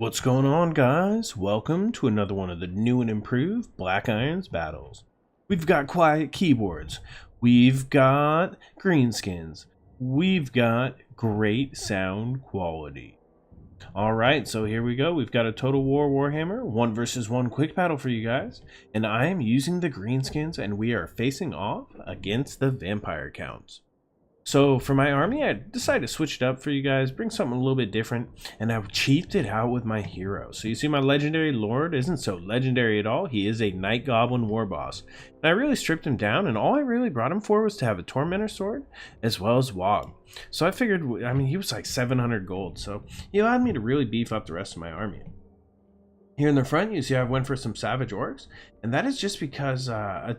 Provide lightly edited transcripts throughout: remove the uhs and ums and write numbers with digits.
What's going on, guys? Welcome to another one of the new and improved Black Irons battles. We've got quiet keyboards, we've got greenskins, we've got great sound quality. Alright, so here we go. We've got a Total War Warhammer 1 versus 1 quick battle for you guys, and I am using the greenskins and we are facing off against the vampire counts. So for my army, I decided to switch it up for you guys, bring something a little bit different, and I've cheaped it out with my hero. So you see my legendary lord isn't so legendary at all. He is a Night Goblin Warboss. And I really stripped him down, and all I really brought him for was to have a Tormentor sword, as well as WAAAAAAGH. So I figured, I mean, he was like 700 gold, so he allowed me to really beef up the rest of my army. Here in the front, you see I went for some Savage Orcs, and that is just because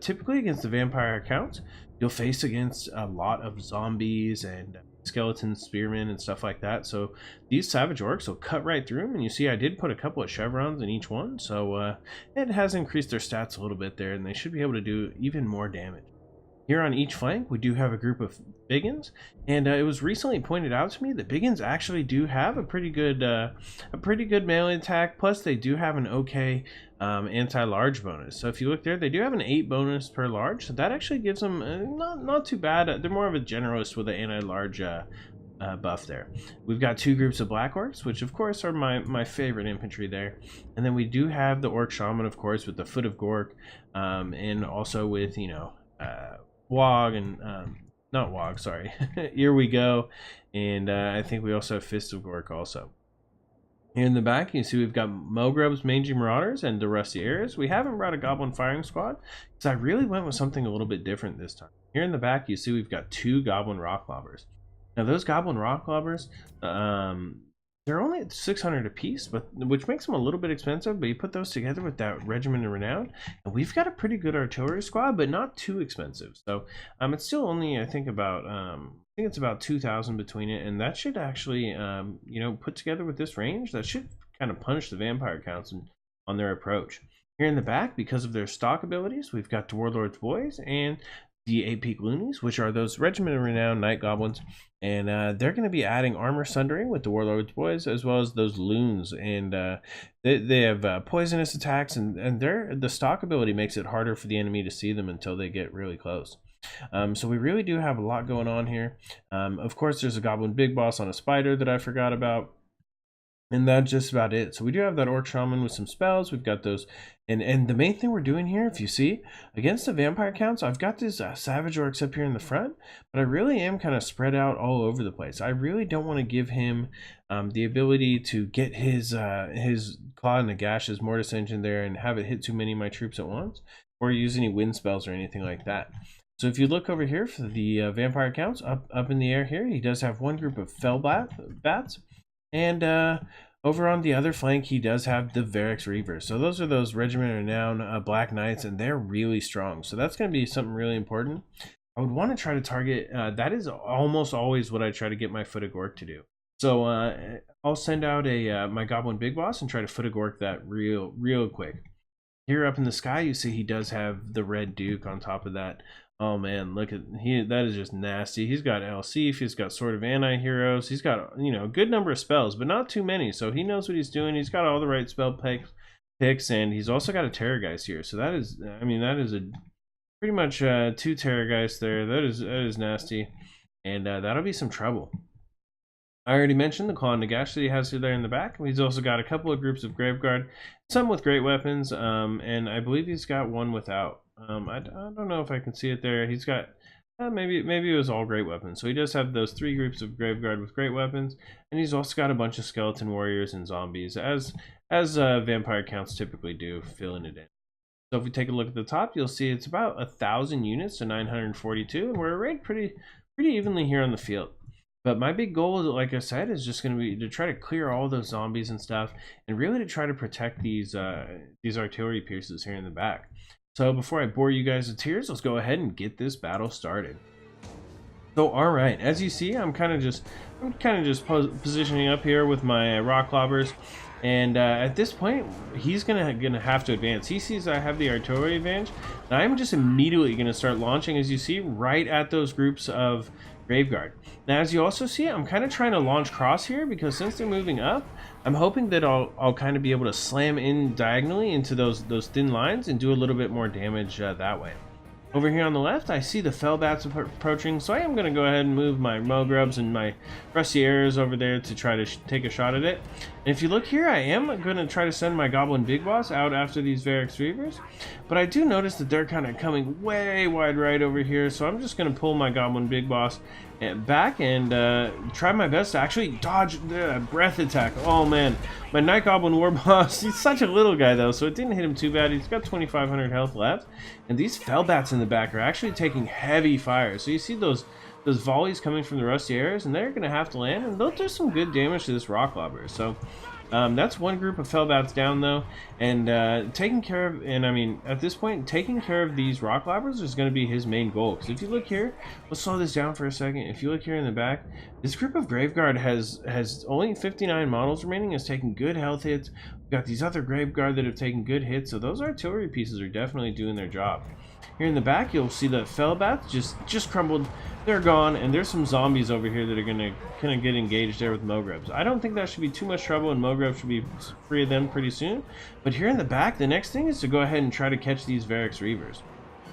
typically against the vampire accounts, you'll face against a lot of zombies and skeleton spearmen and stuff like that. So these Savage Orcs will cut right through them, and you see I did put a couple of chevrons in each one, so it has increased their stats a little bit there, and they should be able to do even more damage. Here on each flank, we do have a group of biggins, and it was recently pointed out to me that biggins actually do have a pretty good melee attack. Plus, they do have an okay anti-large bonus. So if you look there, they do have an 8 bonus per large. So that actually gives them not too bad. They're more of a generalist with an anti-large buff there. We've got 2 groups of black orcs, which of course are my favorite infantry there, and then we do have the orc shaman, of course, with the foot of Gork, and also with WAAAAAAGH and not WAAAAAAGH, sorry. Here we go, and I think we also have Fist of Gork also. Here in the back, you see we've got Mogrub's Mangy Marauders and the Rusty Heirs. We haven't brought a Goblin Firing Squad because I really went with something a little bit different this time. Here in the back, you see we've got 2 Goblin Rock Lobbers. Now those Goblin Rock Lobbers, they're only at 600 apiece, which makes them a little bit expensive, but you put those together with that Regiment of Renown, and we've got a pretty good artillery squad, but not too expensive. So it's still only, I think it's about 2,000 between it, and that should actually, put together with this range, that should kind of punish the vampire counts on their approach. Here in the back, because of their stock abilities, we've got the Warlord's Boys and the 8-Peak Loonies, which are those Regiment of Renown Night Goblins, and they're going to be adding Armor Sundering with the Warlord's Boys, as well as those Loons, and they have poisonous attacks, and the stock ability makes it harder for the enemy to see them until they get really close. So we really do have a lot going on here. Of course, there's a Goblin Big Boss on a Spider that I forgot about. And that's just about it. So we do have that Orc Shaman with some spells. We've got those. And the main thing we're doing here, if you see, against the vampire counts, I've got these Savage Orcs up here in the front, but I really am kind of spread out all over the place. I really don't want to give him the ability to get his Claw and the Gash, his Mortis Engine there, and have it hit too many of my troops at once, or use any wind spells or anything like that. So if you look over here for the vampire counts, up in the air here, he does have one group of Fell Bats. And over on the other flank, he does have the Varix Reavers. So those are those Regiment of Renown Black Knights, and they're really strong. So that's going to be something really important. I would want to try to target, that is almost always what I try to get my Foot of Gork to do. So I'll send out my Goblin Big Boss and try to Foot of Gork that real quick. Here up in the sky, you see he does have the Red Duke on top of that. Oh man, look at that is just nasty. He's got Elsif, he's got Sword of Anti-Heroes, he's got, a good number of spells, but not too many. So he knows what he's doing. He's got all the right spell picks, and he's also got a Terrorgheist here. So that is, that is a pretty much 2 Terrorgheists there. That is nasty, and that'll be some trouble. I already mentioned the Claw and the Gash that he has there in the back. He's also got a couple of groups of Graveguard, some with great weapons, and I believe he's got one without. I don't know if I can see it there. He's got maybe it was all great weapons. So he does have those 3 groups of Graveguard with great weapons, and he's also got a bunch of skeleton warriors and zombies, as vampire counts typically do, filling it in. So if we take a look at the top, you'll see it's about 1,000 units to 942, and we're arrayed pretty evenly here on the field. But my big goal, like I said, is just going to be to try to clear all those zombies and stuff, and really to try to protect these artillery pieces here in the back. So before I bore you guys to tears, let's go ahead and get this battle started. So all right, as you see, I'm kind of just positioning up here with my Rock Lobbers, and at this point, he's gonna have to advance. He sees I have the artillery advantage, and I'm just immediately gonna start launching, as you see, right at those groups of Graveguard. Now, as you also see, I'm kind of trying to launch cross here, because since they're moving up, I'm hoping that I'll kind of be able to slam in diagonally into those thin lines and do a little bit more damage that way. Over here on the left, I see the fell bats approaching, so I am going to go ahead and move my Mogrubs and my rusty arrows over there to try to take a shot at it. And if you look here, I am going to try to send my Goblin Big Boss out after these Varix Reavers, but I do notice that they're kind of coming way wide right over here, so I'm just going to pull my Goblin Big Boss back and try my best to actually dodge the breath attack. Oh man, my Night Goblin Warboss, he's such a little guy though, so it didn't hit him too bad. He's got 2,500 health left, and these fell bats in the back are actually taking heavy fire. So you see those volleys coming from the rusty arrows, and they're going to have to land, and they'll do some good damage to this Rock Lobber. So that's one group of fell bats down though, and taking care of, and I mean at this point taking care of these Rock Lobbers is going to be his main goal. Because if you look here, let's slow this down for a second. If you look here in the back, this group of Graveguard has only 59 models remaining, has taken good health hits. We've got these other Graveguard that have taken good hits, so those artillery pieces are definitely doing their job. Here in the back, you'll see the fell bats just crumbled. They're gone, and there's some zombies over here that are gonna kind of get engaged there with Mogrubs. I don't think that should be too much trouble, and Mogrubs should be free of them pretty soon. But here in the back, the next thing is to go ahead and try to catch these Varix Reavers.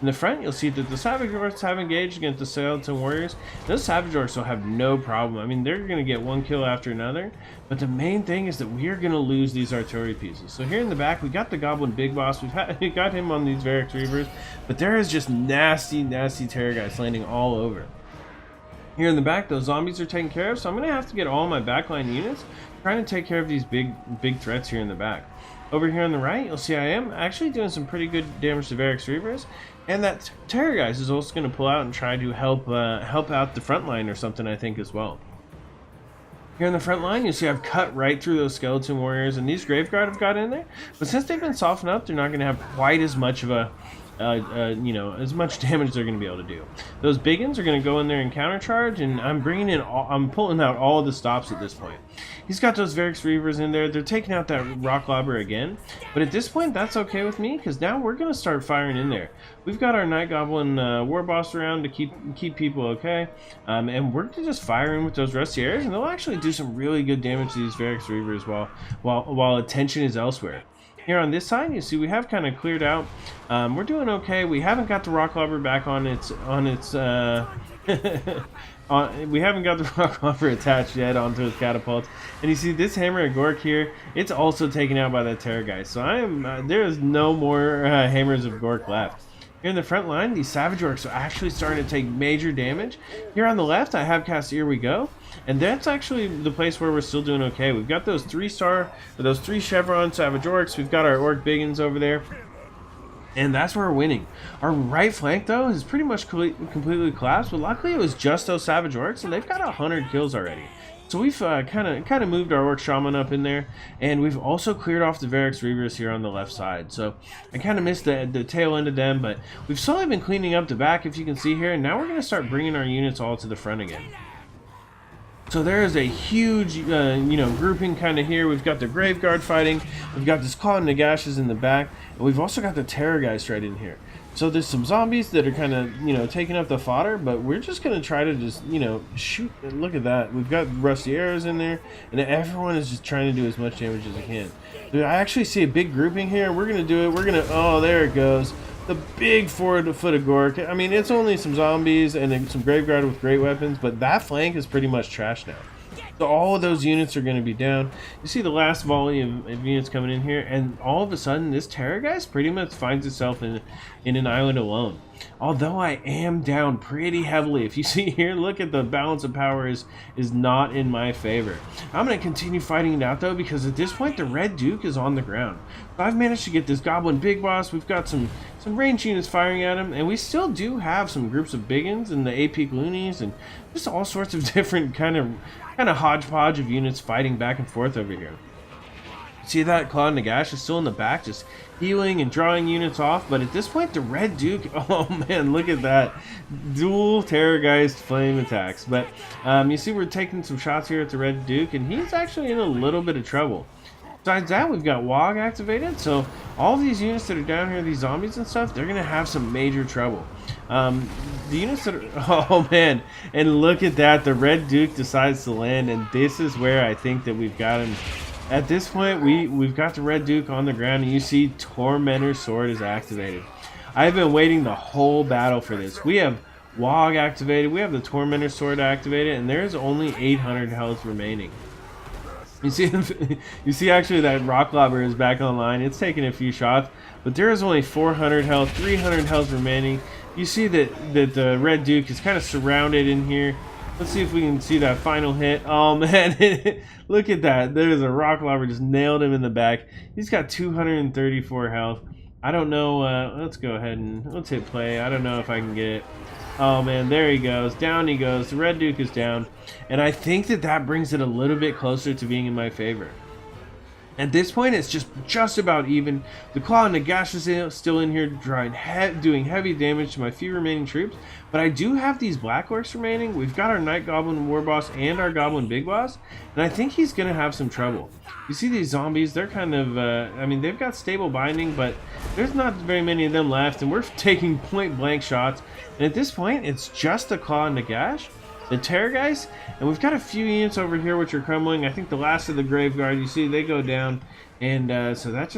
In the front, you'll see that the Savage Orcs have engaged against the Skeleton Warriors. Those Savage Orcs will have no problem. I mean, they're going to get one kill after another. But the main thing is that we are going to lose these artillery pieces. So here in the back, we got the Goblin Big Boss. We got him on these Varix Reavers. But there is just nasty, nasty Terrorgheists landing all over. Here in the back, those zombies are taken care of. So I'm going to have to get all my backline units trying to take care of these big threats here in the back. Over here on the right, you'll see I am actually doing some pretty good damage to Varix Reavers. And that Terrorgheist is also going to pull out and try to help out the front line or something, I think, as well. Here in the front line, you see I've cut right through those Skeleton Warriors, and these Graveguard have got in there. But since they've been softened up, they're not going to have quite as much of a as much damage they're going to be able to do. Those Biggins are going to go in there and countercharge, and I'm pulling out all the stops at this point. He's got those Varix Reavers in there. They're taking out that Rock Lobber again, but at this point that's okay with me, because now we're going to start firing in there. We've got our Night Goblin Warboss around to keep people okay, and we're just firing with those rusty arrows, and they'll actually do some really good damage to these Varix Reavers while attention is elsewhere. Here on this side, you see we have kind of cleared out. We're doing okay. We haven't got the Rock Lobber back on its we haven't got the Rock Lobber attached yet onto its catapults. And you see this Hammer of Gork here, it's also taken out by that Terrorgeist. So there is no more Hammers of Gork left. Here in the front line, these Savage Orcs are actually starting to take major damage. Here on the left, I have cast Here We Go, and that's actually the place where we're still doing okay. We've got those 3 Chevron Savage Orcs. We've got our Orc Biggins over there, and that's where we're winning. Our right flank, though, is pretty much completely collapsed, but luckily it was just those Savage Orcs, and they've got 100 kills already. So we've kind of moved our Orc Shaman up in there, and we've also cleared off the Varix Reavers here on the left side. So I kind of missed the tail end of them, but we've slowly been cleaning up the back, if you can see here, and now we're going to start bringing our units all to the front again. So there is a huge, grouping kind of here. We've got the Graveguard fighting, we've got this Claw and Nagashes in the back, and we've also got the Terrorgeist right in here. So there's some zombies that are kind of, taking up the fodder, but we're just going to try to just, shoot. Look at that. We've got rusty arrows in there, and everyone is just trying to do as much damage as they can. I actually see a big grouping here. We're going to do it. Oh, there it goes. The big 4 foot of Gork. I mean, it's only some zombies and then some Graveguard with great weapons, but that flank is pretty much trash now. So all of those units are going to be down. You see the last volley of units coming in here, and all of a sudden this Terrorgeist pretty much finds itself in an island alone. Although I am down pretty heavily. If you see here, look at the balance of power is not in my favor. I'm going to continue fighting it out though, because at this point the Red Duke is on the ground. So I've managed to get this Goblin Big Boss. We've got some range units firing at him, and we still do have some groups of Biggins and the AP Loonies and just all sorts of different kind of hodgepodge of units fighting back and forth over here. See that Claw and Nagash is still in the back, just healing and drawing units off, but at this point the Red Duke, oh man, look at that. Dual Terrorgeist flame attacks. But you see we're taking some shots here at the Red Duke, and he's actually in a little bit of trouble. Besides that, we've got WAAAAAAGH activated, so all these units that are down here, these zombies and stuff, they're going to have some major trouble. The units that are... Oh, man. And look at that. The Red Duke decides to land, and this is where I think that we've got him At this point, we've got the Red Duke on the ground, and you see Tormentor's Sword is activated. I've been waiting the whole battle for this. We have WAAAAAGH activated, we have the Tormentor's Sword activated, and there's only 800 health remaining. You see, you see actually that Rock Lobber is back online. It's taking a few shots, but there is only 400 health, 300 health remaining. You see that the Red Duke is kind of surrounded in here. Let's see if we can see that final hit. Oh man, look at that. There's a Rock Lobber, just nailed him in the back. He's got 234 health. I don't know, let's go ahead and let's hit play. I don't know if I can get it. Oh man, there he goes. Down he goes. The Red Duke is down. And I think that brings it a little bit closer to being in my favor. At this point, it's just about even. The Claw and the Gash is still in here, doing heavy damage to my few remaining troops. But I do have these Black Orcs remaining. We've got our Night Goblin Warboss and our Goblin Big Boss. And I think he's going to have some trouble. You see these zombies, they're kind of, I mean, they've got stable binding, but there's not very many of them left. And we're taking point-blank shots. And at this point, it's just the Claw and the Gash, the Terrorgheists, and we've got a few units over here which are crumbling. I think the last of the Graveguard, you see, they go down, and so that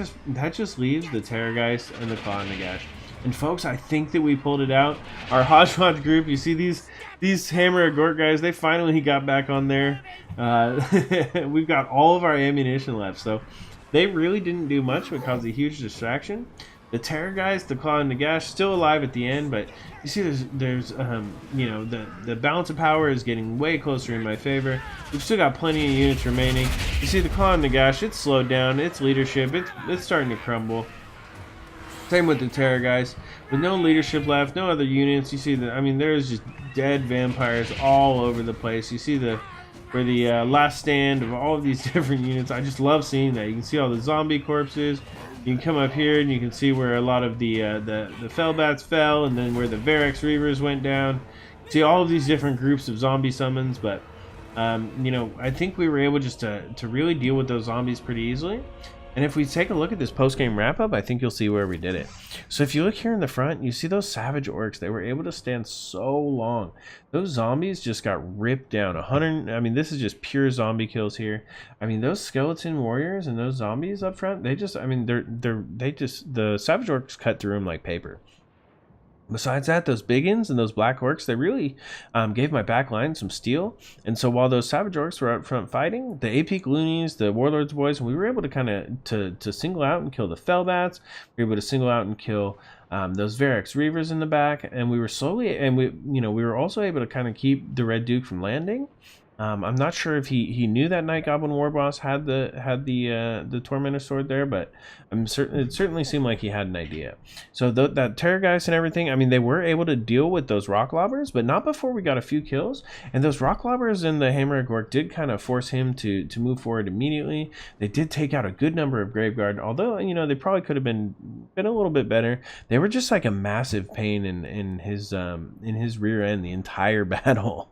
just leaves the Terrorgheists and the Claw and the Gash. And folks, I think that we pulled it out. Our hodgepodge group, you see these Hammer of Gork guys, they finally got back on there. We've got all of our ammunition left, so they really didn't do much but caused a huge distraction. The Terrorgheists, the Claw and the Gash, still alive at the end, but you see there's you know, the balance of power is getting way closer in my favor. We've still got plenty of units remaining. You see the Claw and the Gash, it's slowed down, its leadership, it's starting to crumble. Same with the Terrorgheists, with no leadership left, no other units. You see that, I mean, there's just dead vampires all over the place. You see where the last stand of all of these different units. I just love seeing that. You can see all the zombie corpses. You can come up here and you can see where a lot of the Fellbats fell, and then where the Verex Reavers went down. See all of these different groups of zombie summons, but you know, I think we were able just to really deal with those zombies pretty easily. And if we take a look at this post-game wrap-up, I think you'll see where we did it. So if you look here in the front, you see those Savage Orcs. They were able to stand so long. Those zombies just got ripped down. 100. I mean, this is just pure zombie kills here. I mean, those Skeleton Warriors and those zombies up front, they just, I mean, the Savage Orcs cut through them like paper. Besides that, those Biggins and those Black Orcs, they really gave my back line some steel. And so while those Savage Orcs were out front fighting, the AP Loonies, the Warlords boys, we were able to kind of to single out and kill the Fellbats. We were able to single out and kill those Verex Reavers in the back. And we were slowly, and we were also able to kind of keep the Red Duke from landing. I'm not sure if he knew that Night Goblin Warboss had the Tormentor Sword there, but it certainly seemed like he had an idea. So that Terrorgeist and everything, I mean, they were able to deal with those Rock Lobbers, but not before we got a few kills. And those Rock Lobbers and the Hammer of Gork did kind of force him to move forward immediately. They did take out a good number of Graveguard, although, you know, they probably could have been a little bit better. They were just like a massive pain in his rear end the entire battle.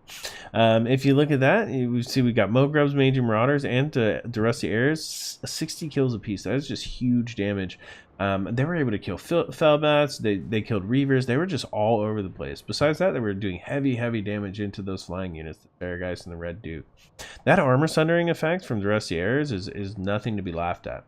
If you look at that, we see we got Mogrubs, Mage Marauders, and the Rusty Heirs, 60 kills apiece. That is just huge damage. They were able to kill Fellbats, they killed Reavers, they were just all over the place. Besides that, they were doing heavy damage into those flying units, the Terrorgheists and the Red Duke. That armor sundering effect from the Rusty Heirs is nothing to be laughed at.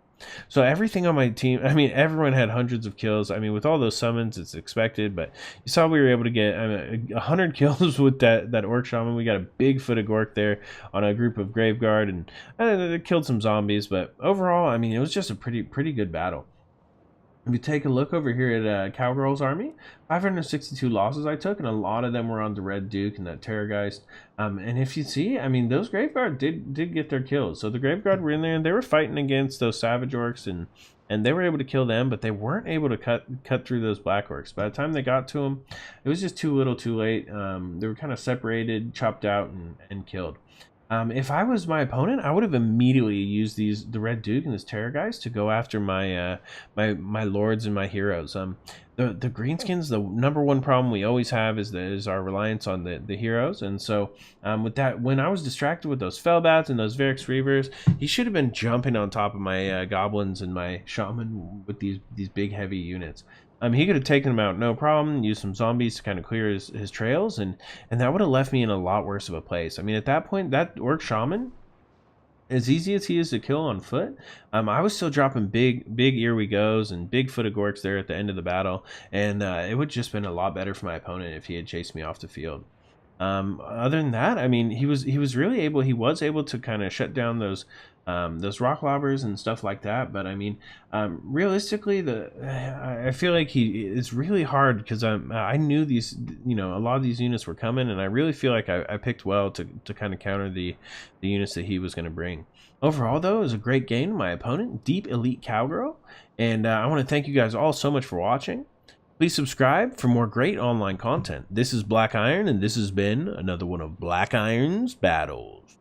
So everything on my team, I mean, everyone had hundreds of kills. I mean, with all those summons, it's expected, but you saw we were able to get 100 kills with that Orc Shaman. We got a big foot of Gork there on a group of Graveguard, and they killed some zombies, but overall, I mean, it was just a pretty good battle. If you take a look over here at Cowgirl's army, 562 losses I took, and a lot of them were on the Red Duke and that Terrorgeist. And if you see, I mean, those Graveguard did get their kills. So the Graveguard were in there, and they were fighting against those Savage Orcs, and they were able to kill them, but they weren't able to cut through those Black Orcs. By the time they got to them, it was just too little too late. They were kind of separated, chopped out, and killed. If I was my opponent, I would have immediately used the Red Duke and this Terrorgeist to go after my my lords and my heroes. The Greenskins, the number one problem we always have is our reliance on the heroes, and so with that, when I was distracted with those Fellbats and those Verex Reavers, he should have been jumping on top of my goblins and my shaman with these big heavy units. He could have taken him out no problem, used some zombies to kind of clear his trails, and that would have left me in a lot worse of a place. I mean, at that point, that Orc Shaman, as easy as he is to kill on foot, I was still dropping big here we goes and big footed gorks there at the end of the battle, and it would just been a lot better for my opponent if he had chased me off the field. Other than that, I mean, he was really able. He was able to kind of shut down those Rock Lobbers and stuff like that. But I mean, realistically, I feel like it's really hard because I knew these, a lot of these units were coming, and I really feel like I picked well to kind of counter the units that he was going to bring. Overall, though, it was a great game. My opponent, Deep Elite Cowgirl, and I want to thank you guys all so much for watching. Please subscribe for more great online content. This is Black Iron, and this has been another one of Black Iron's Battles.